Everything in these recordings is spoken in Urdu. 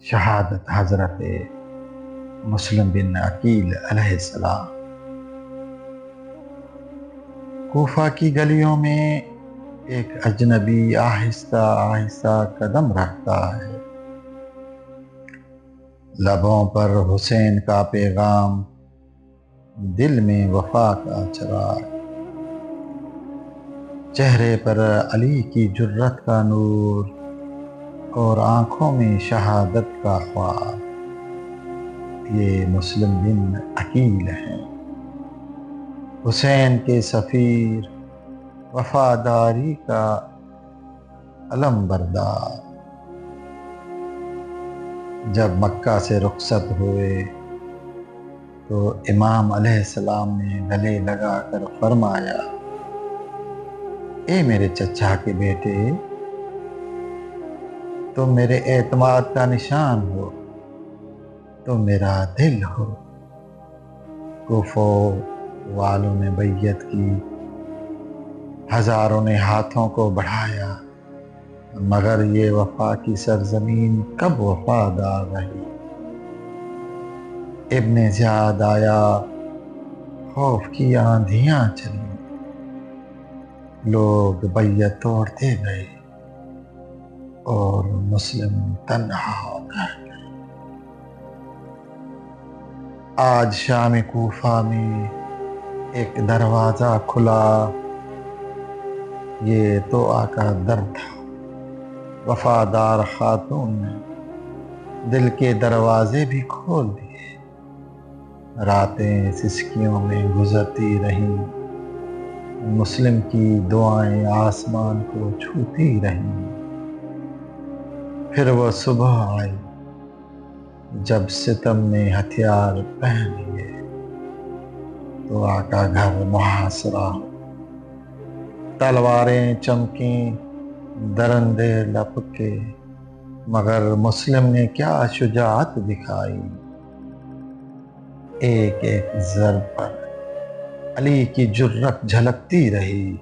شہادت حضرت مسلم بن عقیل علیہ السلام۔ کوفہ کی گلیوں میں ایک اجنبی آہستہ آہستہ قدم رکھتا ہے، لبوں پر حسین کا پیغام، دل میں وفا کا چراغ، چہرے پر علی کی جرت کا نور اور آنکھوں میں شہادت کا خواب۔ یہ مسلم بن عقیل ہیں، حسین کے سفیر، وفاداری کا علم بردار۔ جب مکہ سے رخصت ہوئے تو امام علیہ السلام نے گلے لگا کر فرمایا، اے میرے چچا کے بیٹے، تم میرے اعتماد کا نشان ہو، تم میرا دل ہو۔ کوفہ والوں نے بیعت کی، ہزاروں نے ہاتھوں کو بڑھایا، مگر یہ وفا کی سرزمین کب وفادار رہی۔ ابن زیاد آیا، خوف کی آندھیاں چلی، لوگ بیعت توڑتے گئے اور مسلم تنہا ہو گئے۔ آج شام کوفہ میں ایک دروازہ کھلا، یہ تو آقا در تھا۔ وفادار خاتون نے دل کے دروازے بھی کھول دیے۔ راتیں سسکیوں میں گزرتی رہیں، مسلم کی دعائیں آسمان کو چھوتی رہیں۔ پھر وہ صبح آئی جب ستم نے ہتھیار پہن لیے، تو آقا گھر محاصرہ، تلواریں چمکیں، درندے لپکے، مگر مسلم نے کیا شجاعت دکھائی۔ ایک ایک ضرب پر علی کی جرت جھلکتی رہی،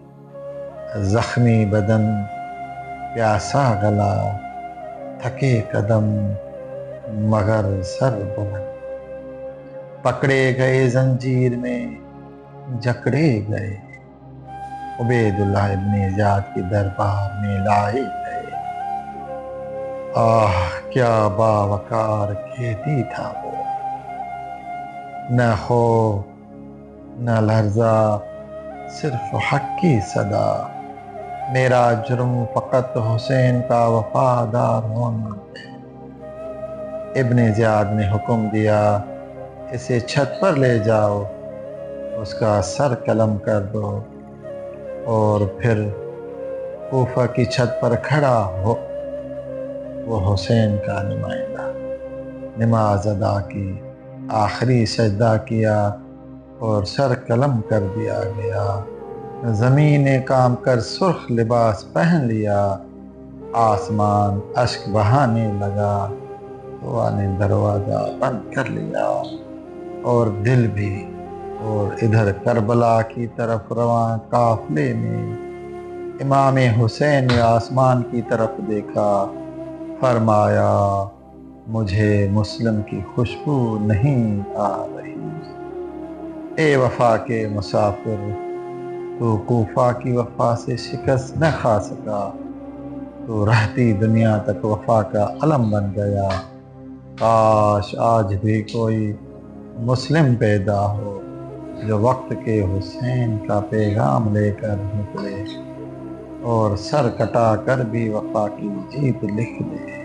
زخمی بدن، پیاسا گلا، تھکے قدم، مگر سر بلند۔ پکڑے گئے زنجیر میں، جکڑے گئے، عبید اللہ ابن زیاد کے دربار میں لائے گئے۔ آہ کیا باوقار قیدی تھا وہ، نہ خوف نہ لرزہ، صرف حق کی صدا۔ میرا جرم فقط حسین کا وفادار ہونا ہے۔ ابن زیاد نے حکم دیا، اسے چھت پر لے جاؤ، اس کا سر قلم کر دو، اور پھر کوفہ کی چھت پر کھڑا ہو۔ وہ حسین کا نمائندہ، نماز ادا کی، آخری سجدہ کیا اور سر قلم کر دیا گیا۔ زمین نے کام کر سرخ لباس پہن لیا، آسمان اشک بہانے لگا، ہوا نے دروازہ بند کر لیا، اور دل بھی۔ اور ادھر کربلا کی طرف رواں قافلے میں امام حسین نے آسمان کی طرف دیکھا، فرمایا، مجھے مسلم کی خوشبو نہیں آ رہی۔ اے وفا کے مسافر، تو کوفہ کی وفا سے شکست نہ کھا سکا، تو رہتی دنیا تک وفا کا علم بن گیا۔ کاش آج بھی کوئی مسلم پیدا ہو جو وقت کے حسین کا پیغام لے کر نکلے، اور سر کٹا کر بھی وفا کی جیت لکھ دے۔